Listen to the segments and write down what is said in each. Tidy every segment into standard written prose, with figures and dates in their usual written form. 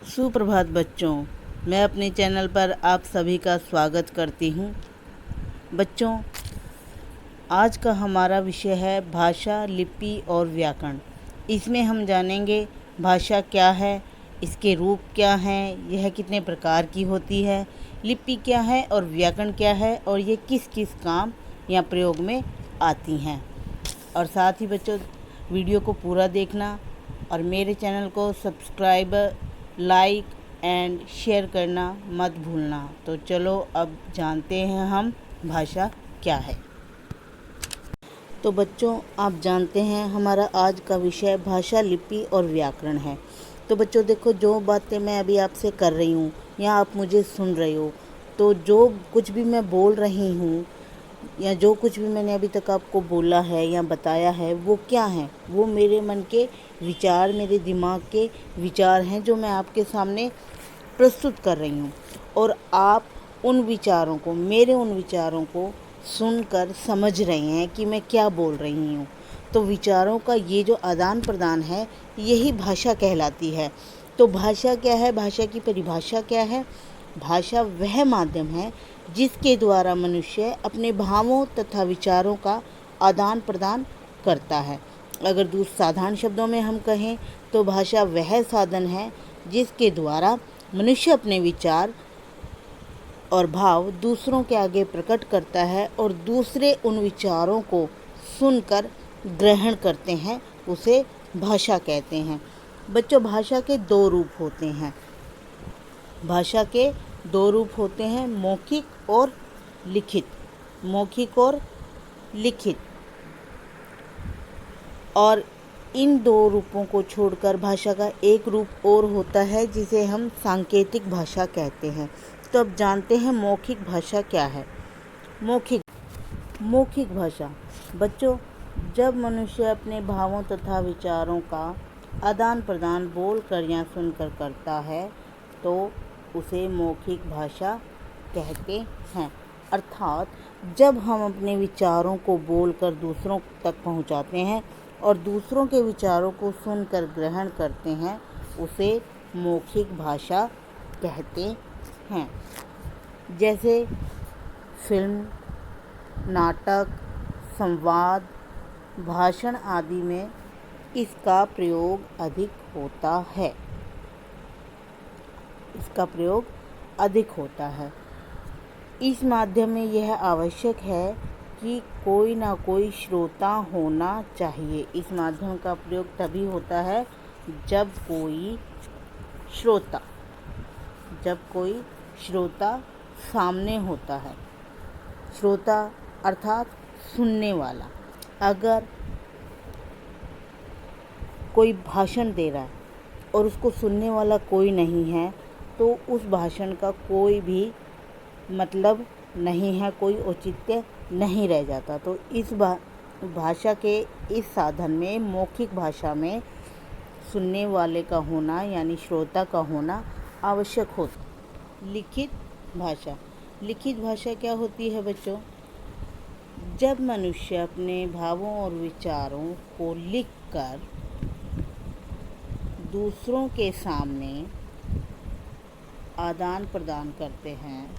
सुप्रभात बच्चों, मैं अपने चैनल पर आप सभी का स्वागत करती हूँ। बच्चों, आज का हमारा विषय है भाषा, लिपि और व्याकरण। इसमें हम जानेंगे भाषा क्या है, इसके रूप क्या हैं, यह कितने प्रकार की होती है, लिपि क्या है और व्याकरण क्या है और ये किस किस काम या प्रयोग में आती हैं। और साथ ही बच्चों, वीडियो को पूरा देखना और मेरे चैनल को सब्सक्राइब, लाइक एंड शेयर करना मत भूलना। तो चलो अब जानते हैं हम भाषा क्या है। तो बच्चों, आप जानते हैं हमारा आज का विषय भाषा, लिपि और व्याकरण है। तो बच्चों देखो, जो बातें मैं अभी आपसे कर रही हूँ या आप मुझे सुन रहे हो, तो जो कुछ भी मैं बोल रही हूँ या जो कुछ भी मैंने अभी तक आपको बोला है या बताया है, वो क्या है? वो मेरे मन के विचार, मेरे दिमाग के विचार हैं जो मैं आपके सामने प्रस्तुत कर रही हूँ। और आप उन विचारों को, मेरे उन विचारों को सुनकर समझ रहे हैं कि मैं क्या बोल रही हूँ। तो विचारों का ये जो आदान प्रदान है, यही भाषा कहलाती है। तो भाषा क्या है? भाषा की परिभाषा क्या है? भाषा वह माध्यम है जिसके द्वारा मनुष्य अपने भावों तथा विचारों का आदान प्रदान करता है। अगर साधारण शब्दों में हम कहें तो भाषा वह साधन है जिसके द्वारा मनुष्य अपने विचार और भाव दूसरों के आगे प्रकट करता है और दूसरे उन विचारों को सुनकर ग्रहण करते हैं, उसे भाषा कहते हैं। बच्चों, भाषा के दो रूप होते हैं। भाषा के दो रूप होते हैं, मौखिक और लिखित। मौखिक और लिखित। और इन दो रूपों को छोड़कर भाषा का एक रूप और होता है जिसे हम सांकेतिक भाषा कहते हैं। तो अब जानते हैं मौखिक भाषा क्या है। मौखिक भाषा बच्चों, जब मनुष्य अपने भावों तथा विचारों का आदान प्रदान बोलकर या सुनकर करता है तो उसे मौखिक भाषा कहते हैं। अर्थात जब हम अपने विचारों को बोलकर दूसरों तक पहुंचाते हैं और दूसरों के विचारों को सुनकर ग्रहण करते हैं, उसे मौखिक भाषा कहते हैं। जैसे फिल्म, नाटक, संवाद, भाषण आदि में इसका प्रयोग अधिक होता है। इस माध्यम में यह आवश्यक है कि कोई ना कोई श्रोता होना चाहिए। इस माध्यम का प्रयोग तभी होता है जब कोई श्रोता सामने होता है। श्रोता अर्थात सुनने वाला। अगर कोई भाषण दे रहा है और उसको सुनने वाला कोई नहीं है तो उस भाषण का कोई भी मतलब नहीं है, कोई औचित्य नहीं रह जाता। तो इस भाषा के इस साधन में, मौखिक भाषा में, सुनने वाले का होना यानी श्रोता का होना आवश्यक होता। लिखित भाषा क्या होती है बच्चों? जब मनुष्य अपने भावों और विचारों को लिखकर दूसरों के सामने आदान प्रदान करते हैं,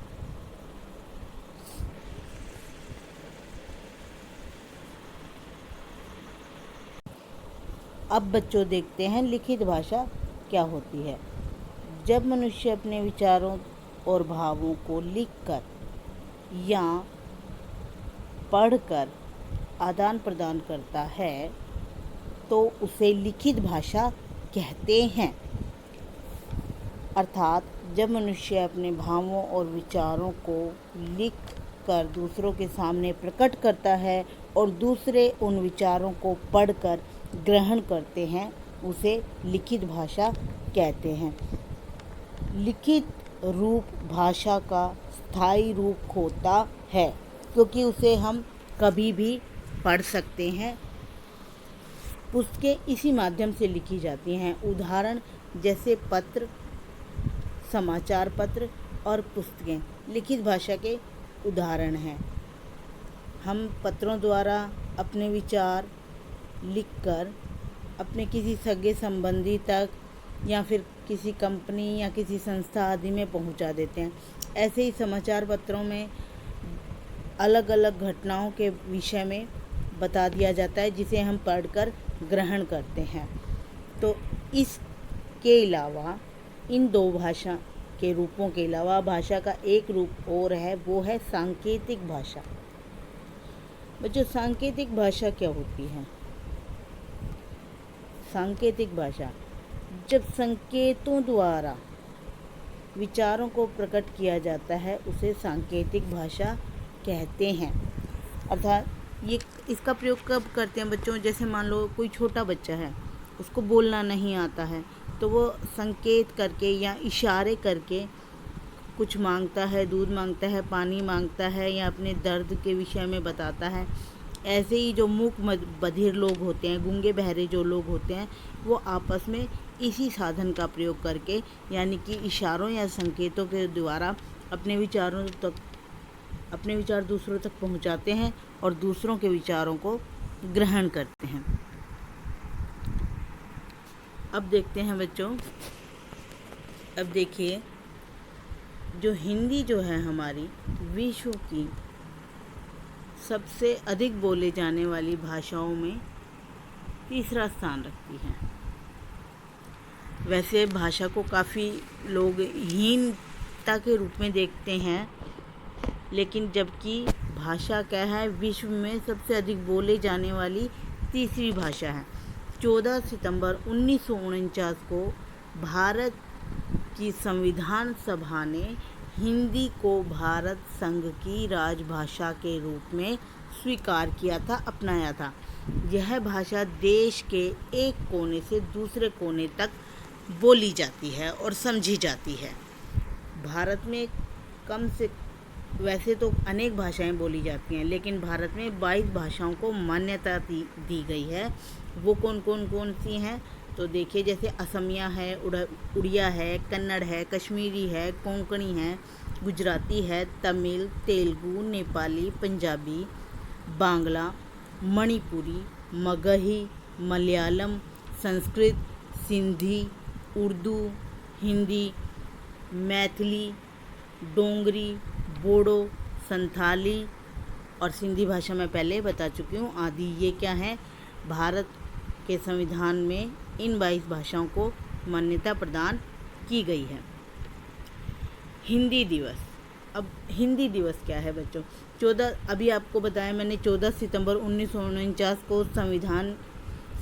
अब बच्चों देखते हैं लिखित भाषा क्या होती है। जब मनुष्य अपने विचारों और भावों को लिखकर या पढ़कर आदान प्रदान करता है तो उसे लिखित भाषा कहते हैं। अर्थात जब मनुष्य अपने भावों और विचारों को लिख कर दूसरों के सामने प्रकट करता है और दूसरे उन विचारों को पढ़कर ग्रहण करते हैं, उसे लिखित भाषा कहते हैं। लिखित रूप भाषा का स्थायी रूप होता है क्योंकि उसे हम कभी भी पढ़ सकते हैं। पुस्तकें इसी माध्यम से लिखी जाती हैं। उदाहरण जैसे पत्र, समाचार पत्र और पुस्तकें लिखित भाषा के उदाहरण हैं। हम पत्रों द्वारा अपने विचार लिखकर अपने किसी सगे संबंधी तक या फिर किसी कंपनी या किसी संस्था आदि में पहुंचा देते हैं। ऐसे ही समाचार पत्रों में अलग अलग घटनाओं के विषय में बता दिया जाता है, जिसे हम पढ़कर ग्रहण करते हैं। तो इसके अलावा इन दो भाषा के रूपों के अलावा भाषा का एक रूप और है, वो है सांकेतिक भाषा। बच्चों, सांकेतिक भाषा क्या होती है? सांकेतिक भाषा जब संकेतों द्वारा विचारों को प्रकट किया जाता है, उसे सांकेतिक भाषा कहते हैं। अर्थात ये इसका प्रयोग कब करते हैं बच्चों? जैसे मान लो कोई छोटा बच्चा है, उसको बोलना नहीं आता है, तो वो संकेत करके या इशारे करके कुछ मांगता है, दूध मांगता है, पानी मांगता है, या अपने दर्द के विषय में बताता है। ऐसे ही जो मूक बधिर लोग होते हैं, गूंगे बहरे जो लोग होते हैं, वो आपस में इसी साधन का प्रयोग करके, यानी कि इशारों या संकेतों के द्वारा अपने विचार दूसरों तक पहुंचाते हैं और दूसरों के विचारों को ग्रहण करते हैं। अब देखते हैं बच्चों, अब देखिए, जो हिंदी जो है हमारी विश्व की सबसे अधिक बोले जाने वाली भाषाओं में तीसरा स्थान रखती है। वैसे भाषा को काफ़ी लोग हीनता के रूप में देखते हैं, लेकिन जबकि भाषा क्या है, विश्व में सबसे अधिक बोले जाने वाली तीसरी भाषा है। 14 सितंबर 1949 को भारत की संविधान सभा ने हिंदी को भारत संघ की राजभाषा के रूप में स्वीकार किया था, अपनाया था। यह भाषा देश के एक कोने से दूसरे कोने तक बोली जाती है और समझी जाती है। भारत में वैसे तो अनेक भाषाएं बोली जाती हैं, लेकिन भारत में 22 भाषाओं को मान्यता दी गई है। वो कौन सी हैं? तो देखिए, जैसे असमिया है, उड़िया है, कन्नड़ है, कश्मीरी है, कोंकणी है, गुजराती है, तमिल, तेलुगु, नेपाली, पंजाबी, बांग्ला, मणिपुरी, मगही, मलयालम, संस्कृत, सिंधी, उर्दू, हिंदी, मैथिली, डोंगरी, बोडो, संथाली और सिंधी भाषा मैं पहले बता चुकी हूँ आदि। ये क्या है? भारत के संविधान में इन 22 भाषाओं को मान्यता प्रदान की गई है। हिंदी दिवस। अब हिंदी दिवस क्या है बच्चों? अभी आपको बताया मैंने, 14 सितंबर 1949 को संविधान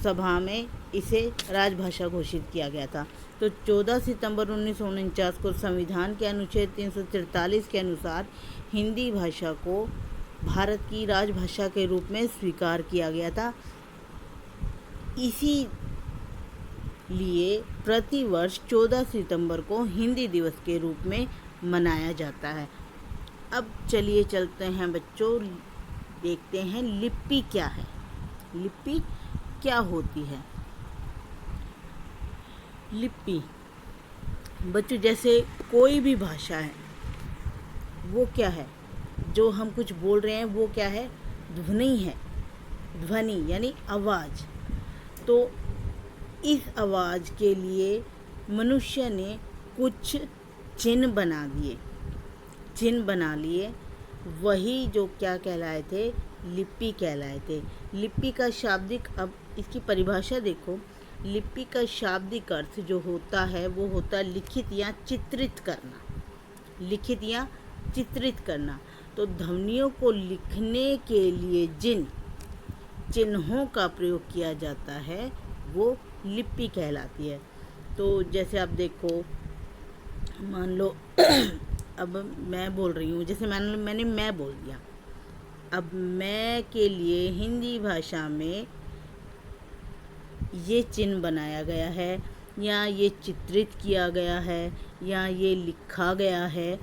सभा में इसे राजभाषा घोषित किया गया था। तो 14 सितंबर 1949 को संविधान के अनुच्छेद 343 के अनुसार हिंदी भाषा को भारत की राजभाषा के रूप में स्वीकार किया गया था। इसी लिए प्रतिवर्ष 14 सितंबर को हिंदी दिवस के रूप में मनाया जाता है। अब चलिए चलते हैं बच्चों, देखते हैं लिपि क्या है। लिपि क्या होती है? लिपि बच्चों, जैसे कोई भी भाषा है, वो क्या है? जो हम कुछ बोल रहे हैं वो क्या है? ध्वनि है। ध्वनि यानी आवाज़। तो इस आवाज़ के लिए मनुष्य ने कुछ चिन्ह बना लिए, वही जो क्या कहलाए थे? लिपि कहलाए थे। लिपि का शाब्दिक, अब इसकी परिभाषा देखो। लिपि का शाब्दिक अर्थ जो होता है वो होता है लिखित या चित्रित करना। तो ध्वनियों को लिखने के लिए जिन चिन्हों का प्रयोग किया जाता है वो लिपि कहलाती है। तो जैसे आप देखो, मान लो अब मैं बोल रही हूँ, जैसे मैंने मैं बोल दिया। अब मैं के लिए हिंदी भाषा में ये चिन्ह बनाया गया है, या ये चित्रित किया गया है, या ये लिखा गया है।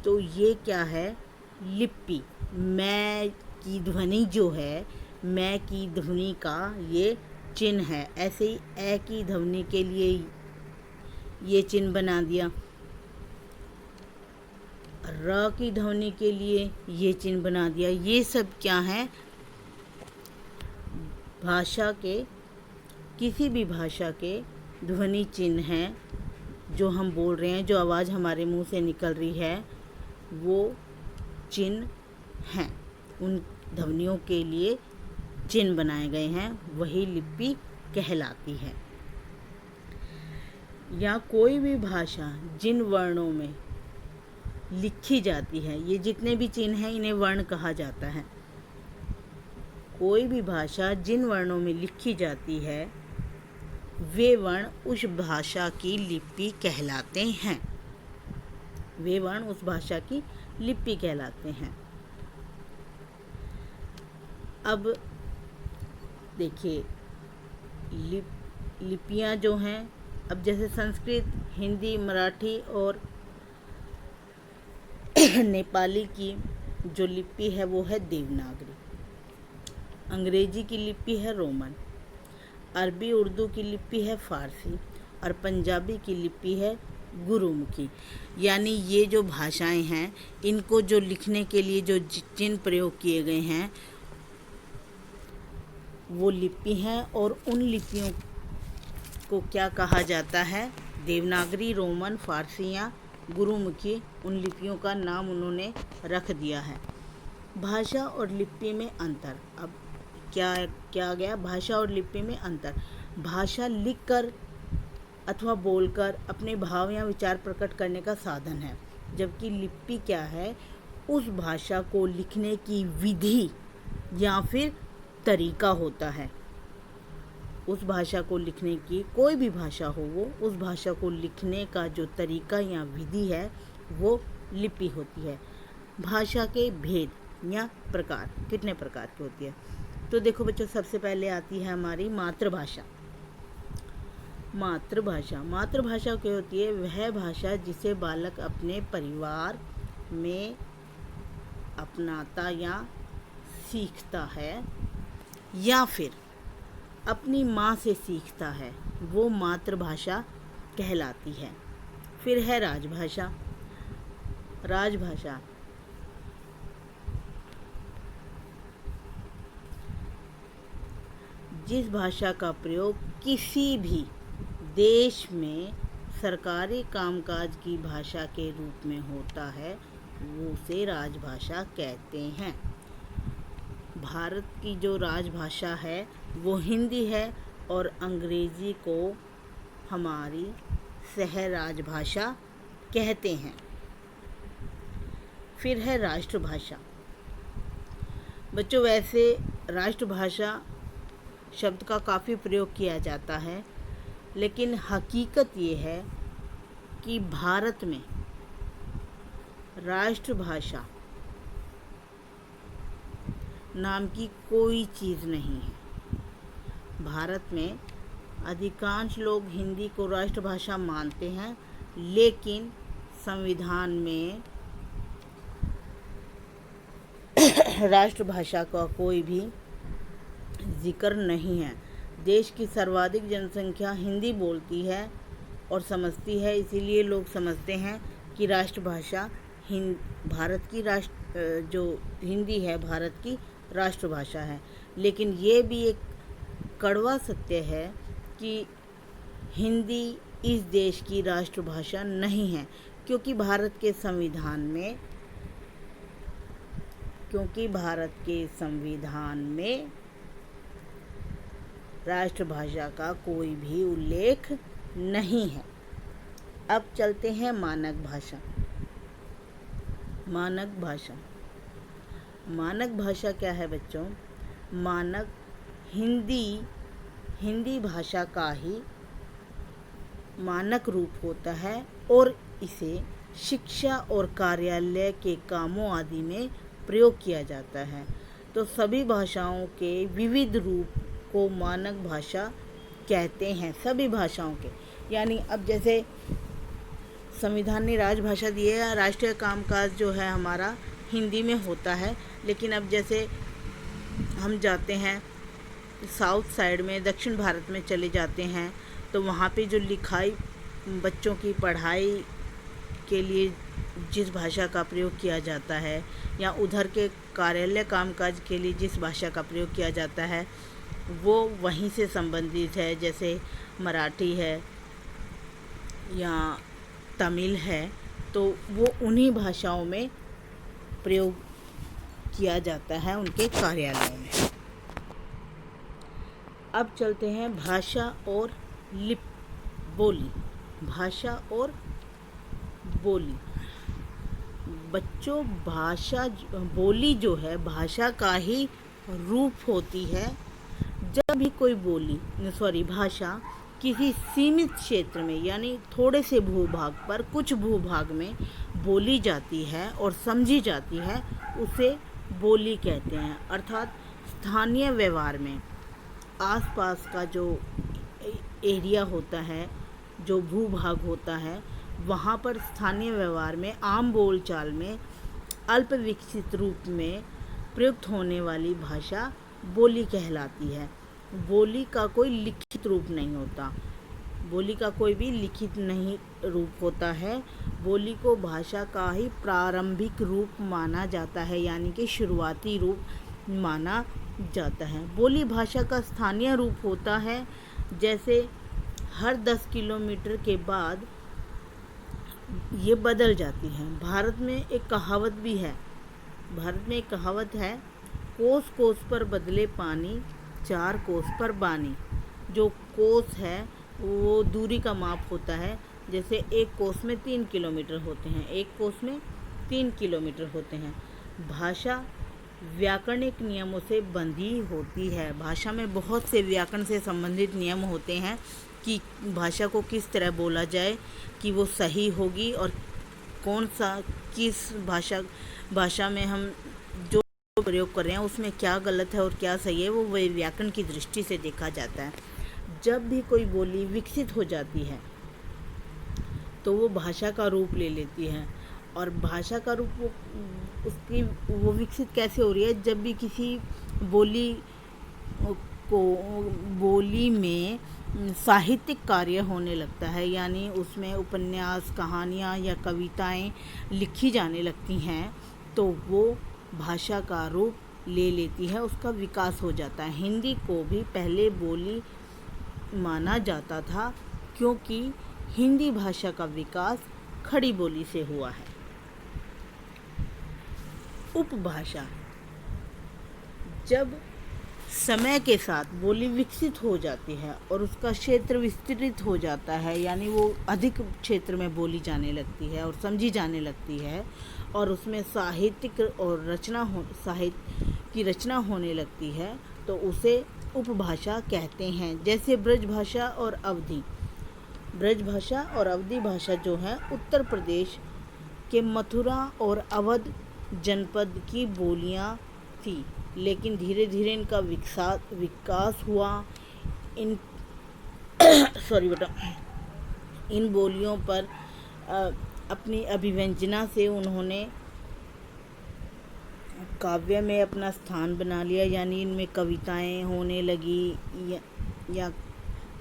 तो ये क्या है? लिपि। मैं की ध्वनि जो है, मैं की ध्वनि का ये चिन्ह है। ऐसे ही ए की ध्वनि के लिए ये चिन्ह बना दिया, र की ध्वनि के लिए ये चिन्ह बना दिया। ये सब क्या है? भाषा के, किसी भी भाषा के ध्वनि चिन्ह हैं, जो हम बोल रहे हैं, जो आवाज़ हमारे मुंह से निकल रही है, वो चिन्ह हैं। उन ध्वनियों के लिए चिन्ह बनाए गए हैं, वही लिपि कहलाती है। या कोई भी भाषा जिन वर्णों में लिखी जाती है, ये जितने भी चिन्ह हैं इन्हें वर्ण कहा जाता है। कोई भी भाषा जिन वर्णों में लिखी जाती है, वे वर्ण उस भाषा की लिपि कहलाते हैं। वे वर्ण उस भाषा की लिपि कहलाते हैं। अब देखिए, लिपियाँ जो हैं, अब जैसे संस्कृत, हिंदी, मराठी और नेपाली की जो लिपि है वो है देवनागरी। अंग्रेजी की लिपि है रोमन। अरबी उर्दू की लिपि है फारसी। और पंजाबी की लिपि है गुरुमुखी। यानी ये जो भाषाएं हैं, इनको जो लिखने के लिए जो चिन्ह प्रयोग किए गए हैं वो लिपि हैं। और उन लिपियों को क्या कहा जाता है? देवनागरी, रोमन, फारसी या गुरुमुखी, उन लिपियों का नाम उन्होंने रख दिया है। भाषा और लिपि में अंतर। अब क्या गया? भाषा और लिपि में अंतर। भाषा लिखकर अथवा बोलकर अपने भाव या विचार प्रकट करने का साधन है, जबकि लिपि क्या है? उस भाषा को लिखने की विधि या फिर तरीका होता है। उस भाषा को लिखने की, कोई भी भाषा हो वो, उस भाषा को लिखने का जो तरीका या विधि है वो लिपि होती है। भाषा के भेद या प्रकार, कितने प्रकार की होती है? तो देखो बच्चों, सबसे पहले आती है हमारी मातृभाषा। मातृभाषा क्या होती है? वह भाषा जिसे बालक अपने परिवार में अपनाता या सीखता है या फिर अपनी माँ से सीखता है, वो मातृभाषा कहलाती है। फिर है राजभाषा। जिस भाषा का प्रयोग किसी भी देश में सरकारी कामकाज की भाषा के रूप में होता है, वो उसे राजभाषा कहते हैं। भारत की जो राजभाषा है वो हिंदी है और अंग्रेजी को हमारी सह राजभाषा कहते हैं। फिर है राष्ट्रभाषा। बच्चों, वैसे राष्ट्रभाषा शब्द का काफ़ी प्रयोग किया जाता है, लेकिन हकीकत ये है कि भारत में राष्ट्रभाषा नाम की कोई चीज़ नहीं है। भारत में अधिकांश लोग हिंदी को राष्ट्रभाषा मानते हैं, लेकिन संविधान में राष्ट्रभाषा का कोई भी जिक्र नहीं है। देश की सर्वाधिक जनसंख्या हिंदी बोलती है और समझती है, इसीलिए लोग समझते हैं कि राष्ट्रभाषा भारत की जो हिंदी है भारत की राष्ट्रभाषा है। लेकिन ये भी एक कड़वा सत्य है कि हिंदी इस देश की राष्ट्रभाषा नहीं है, क्योंकि भारत के संविधान में राष्ट्रभाषा का कोई भी उल्लेख नहीं है। अब चलते हैं मानक भाषा। मानक भाषा क्या है बच्चों? मानक हिंदी भाषा का ही मानक रूप होता है और इसे शिक्षा और कार्यालय के कामों आदि में प्रयोग किया जाता है। तो सभी भाषाओं के विविध रूप को मानक भाषा कहते हैं, सभी भाषाओं के। यानी अब जैसे संविधान ने राजभाषा दी है, राष्ट्रीय कामकाज जो है हमारा हिंदी में होता है, लेकिन अब जैसे हम जाते हैं साउथ साइड में, दक्षिण भारत में चले जाते हैं, तो वहाँ पे जो लिखाई, बच्चों की पढ़ाई के लिए जिस भाषा का प्रयोग किया जाता है या उधर के कार्यालय कामकाज के लिए जिस भाषा का प्रयोग किया जाता है, वो वहीं से संबंधित है, जैसे मराठी है या तमिल है, तो वो उन्हीं भाषाओं में प्रयोग किया जाता है उनके कार्यालयों में। अब चलते हैं भाषा और बोली। भाषा और बोली। बच्चों, बोली जो है भाषा का ही रूप होती है। जब भी कोई भाषा किसी सीमित क्षेत्र में यानी थोड़े से भूभाग पर कुछ भूभाग में बोली जाती है और समझी जाती है, उसे बोली कहते हैं। अर्थात स्थानीय व्यवहार में आसपास का जो एरिया होता है, जो भूभाग होता है, वहाँ पर स्थानीय व्यवहार में आम बोलचाल में अल्प विकसित रूप में प्रयुक्त होने वाली भाषा बोली कहलाती है। बोली का कोई लिखित रूप नहीं होता। बोली का कोई भी लिखित नहीं रूप होता है। बोली को भाषा का ही प्रारंभिक रूप माना जाता है, यानी कि शुरुआती रूप माना जाता है। बोली भाषा का स्थानीय रूप होता है। जैसे हर 10 किलोमीटर के बाद ये बदल जाती है। भारत में एक कहावत भी है। कोस कोस पर बदले पानी, 4 कोस पर बानी। जो कोस है वो दूरी का माप होता है। जैसे एक कोस में 3 किलोमीटर होते हैं, एक कोस में 3 किलोमीटर होते हैं। भाषा व्याकरणिक नियमों से बंधी होती है। भाषा में बहुत से व्याकरण से संबंधित नियम होते हैं कि भाषा को किस तरह बोला जाए कि वो सही होगी, और किस भाषा में हम जो प्रयोग कर रहे हैं उसमें क्या गलत है और क्या सही है, वो व्याकरण की दृष्टि से देखा जाता है। जब भी कोई बोली विकसित हो जाती है तो वो भाषा का रूप ले लेती है। और भाषा का रूप वो विकसित कैसे हो रही है? जब भी किसी बोली में साहित्यिक कार्य होने लगता है, यानी उसमें उपन्यास, कहानियाँ या कविताएं लिखी जाने लगती हैं, तो वो भाषा का रूप ले लेती है, उसका विकास हो जाता है। हिंदी को भी पहले बोली माना जाता था, क्योंकि हिंदी भाषा का विकास खड़ी बोली से हुआ है। उपभाषा। जब समय के साथ बोली विकसित हो जाती है और उसका क्षेत्र विस्तृत हो जाता है, यानी वो अधिक क्षेत्र में बोली जाने लगती है और समझी जाने लगती है, और उसमें साहित्य की रचना होने लगती है, तो उसे उपभाषा कहते हैं। जैसे ब्रजभाषा और अवधी भाषा जो है उत्तर प्रदेश के मथुरा और अवध जनपद की बोलियां थी, लेकिन धीरे धीरे इनका विकास हुआ। इन बोलियों पर अपनी अभिव्यंजना से उन्होंने काव्य में अपना स्थान बना लिया, यानी इनमें कविताएं होने लगी या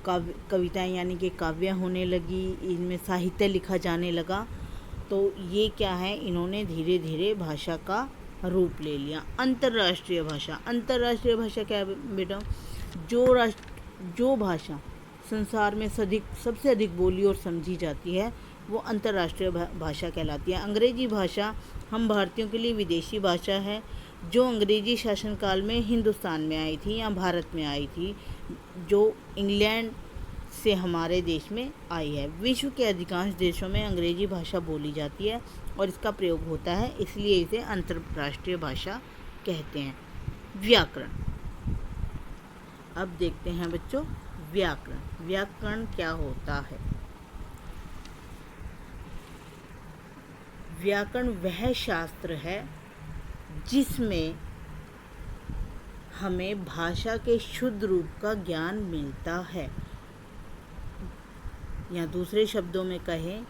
कविताएं यानी कि काव्य होने लगी, इनमें साहित्य लिखा जाने लगा। तो ये क्या है, इन्होंने धीरे धीरे भाषा का रूप ले लिया। अंतर्राष्ट्रीय भाषा क्या है बेटा? जो भाषा संसार में सबसे अधिक बोली और समझी जाती है, वो अंतर्राष्ट्रीय भाषा कहलाती है। अंग्रेजी भाषा हम भारतीयों के लिए विदेशी भाषा है, जो अंग्रेजी शासनकाल में हिंदुस्तान में आई थी या भारत में आई थी, जो इंग्लैंड से हमारे देश में आई है। विश्व के अधिकांश देशों में अंग्रेजी भाषा बोली जाती है और इसका प्रयोग होता है, इसलिए इसे अंतर्राष्ट्रीय भाषा कहते हैं। व्याकरण। अब देखते हैं बच्चों व्याकरण। व्याकरण क्या होता है? व्याकरण वह शास्त्र है जिसमें हमें भाषा के शुद्ध रूप का ज्ञान मिलता है, या दूसरे शब्दों में कहें,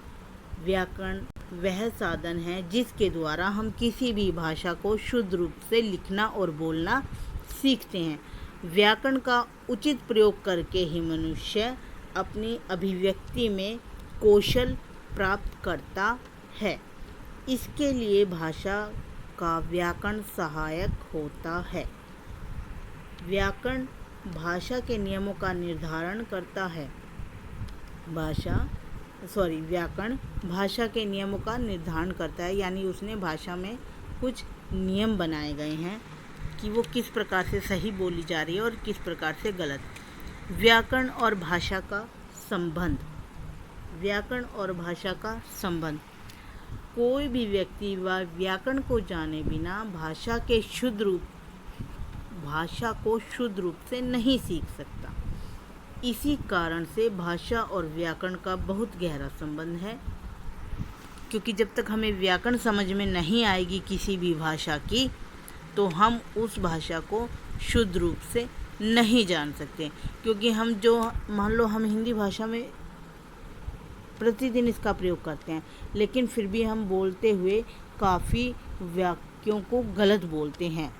व्याकरण वह साधन है जिसके द्वारा हम किसी भी भाषा को शुद्ध रूप से लिखना और बोलना सीखते हैं। व्याकरण का उचित प्रयोग करके ही मनुष्य अपनी अभिव्यक्ति में कौशल प्राप्त करता है। इसके लिए भाषा का व्याकरण सहायक होता है। व्याकरण भाषा के नियमों का निर्धारण करता है। व्याकरण भाषा के नियमों का निर्धारण करता है, यानी उसने भाषा में कुछ नियम बनाए गए हैं कि वो किस प्रकार से सही बोली जा रही है और किस प्रकार से गलत। व्याकरण और भाषा का संबंध। व्याकरण और भाषा का संबंध। कोई भी व्यक्ति व्याकरण को जाने बिना भाषा को शुद्ध रूप से नहीं सीख सकता। इसी कारण से भाषा और व्याकरण का बहुत गहरा संबंध है, क्योंकि जब तक हमें व्याकरण समझ में नहीं आएगी किसी भी भाषा की, तो हम उस भाषा को शुद्ध रूप से नहीं जान सकते। क्योंकि मान लो हम हिंदी भाषा में प्रतिदिन इसका प्रयोग करते हैं, लेकिन फिर भी हम बोलते हुए काफ़ी वाक्यों को गलत बोलते हैं।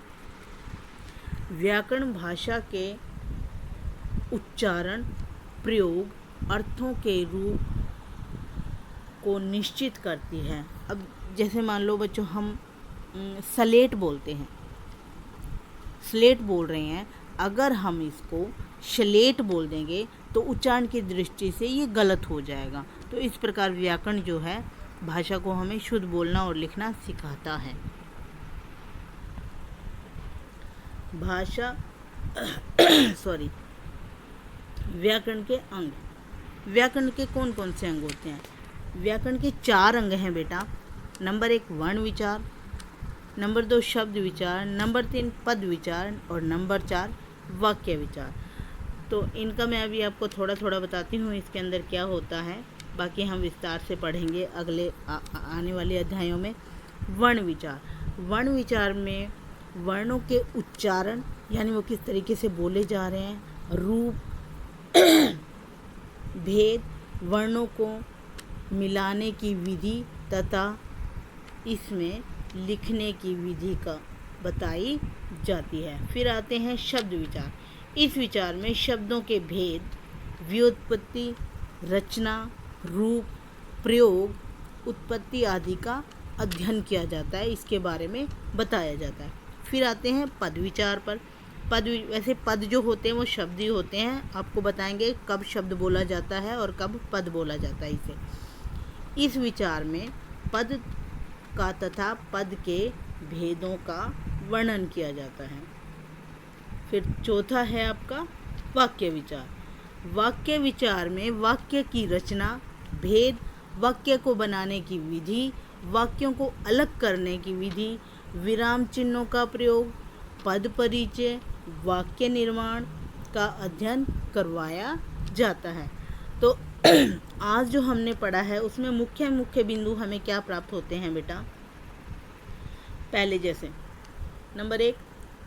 व्याकरण भाषा के उच्चारण, प्रयोग, अर्थों के रूप को निश्चित करती है। अब जैसे मान लो बच्चों, हम स्लेट बोलते हैं, स्लेट बोल रहे हैं, अगर हम इसको स्लेट बोल देंगे तो उच्चारण की दृष्टि से ये गलत हो जाएगा। तो इस प्रकार व्याकरण जो है भाषा को हमें शुद्ध बोलना और लिखना सिखाता है। व्याकरण के अंग। व्याकरण के कौन कौन से अंग होते हैं? व्याकरण के 4 अंग हैं बेटा। नंबर 1 वर्ण विचार, नंबर 2 शब्द विचार, नंबर 3 पद विचार और नंबर 4 वाक्य विचार। तो इनका मैं अभी आपको थोड़ा थोड़ा बताती हूँ इसके अंदर क्या होता है, बाकी हम विस्तार से पढ़ेंगे अगले आने वाले अध्यायों में। वर्ण विचार। वर्ण विचार में वर्णों के उच्चारण, यानी वो किस तरीके से बोले जा रहे हैं, रूप, भेद, वर्णों को मिलाने की विधि तथा इसमें लिखने की विधि का बताई जाती है। फिर आते हैं शब्द विचार। इस विचार में शब्दों के भेद, व्युत्पत्ति, रचना, रूप, प्रयोग, उत्पत्ति आदि का अध्ययन किया जाता है, इसके बारे में बताया जाता है। फिर आते हैं पद विचार पर। वैसे पद जो होते हैं वो शब्द ही होते हैं, आपको बताएंगे कब शब्द बोला जाता है और कब पद बोला जाता है इसे। इस विचार में पद का तथा पद के भेदों का वर्णन किया जाता है। फिर चौथा है आपका वाक्य विचार। वाक्य विचार में वाक्य की रचना, भेद, वाक्य को बनाने की विधि, वाक्यों को अलग करने की विधि, विराम चिन्हों का प्रयोग, पद परिचय, वाक्य निर्माण का अध्ययन करवाया जाता है। तो आज जो हमने पढ़ा है उसमें मुख्य बिंदु हमें क्या प्राप्त होते हैं बेटा? पहले जैसे नंबर 1,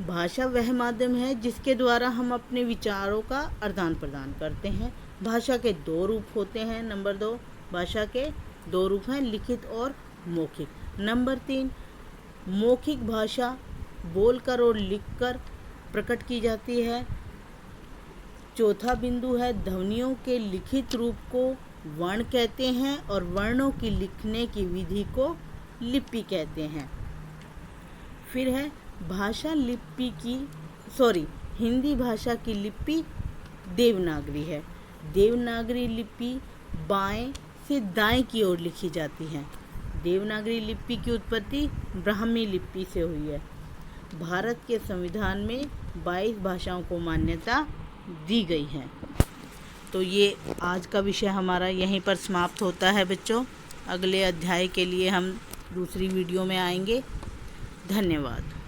भाषा वह माध्यम है जिसके द्वारा हम अपने विचारों का आदान प्रदान करते हैं। भाषा के 2 रूप होते हैं। नंबर 2, भाषा के 2 रूप हैं, लिखित और मौखिक। नंबर 3, मौखिक भाषा बोलकर और लिखकर प्रकट की जाती है। चौथा बिंदु है ध्वनियों के लिखित रूप को वर्ण कहते हैं और वर्णों की लिखने की विधि को लिपि कहते हैं। फिर है हिंदी भाषा की लिपि देवनागरी है। देवनागरी लिपि बाएं से दाएं की ओर लिखी जाती है। देवनागरी लिपि की उत्पत्ति ब्राह्मी लिपि से हुई है। भारत के संविधान में 22 भाषाओं को मान्यता दी गई है। तो ये आज का विषय हमारा यहीं पर समाप्त होता है बच्चों। अगले अध्याय के लिए हम दूसरी वीडियो में आएंगे। धन्यवाद।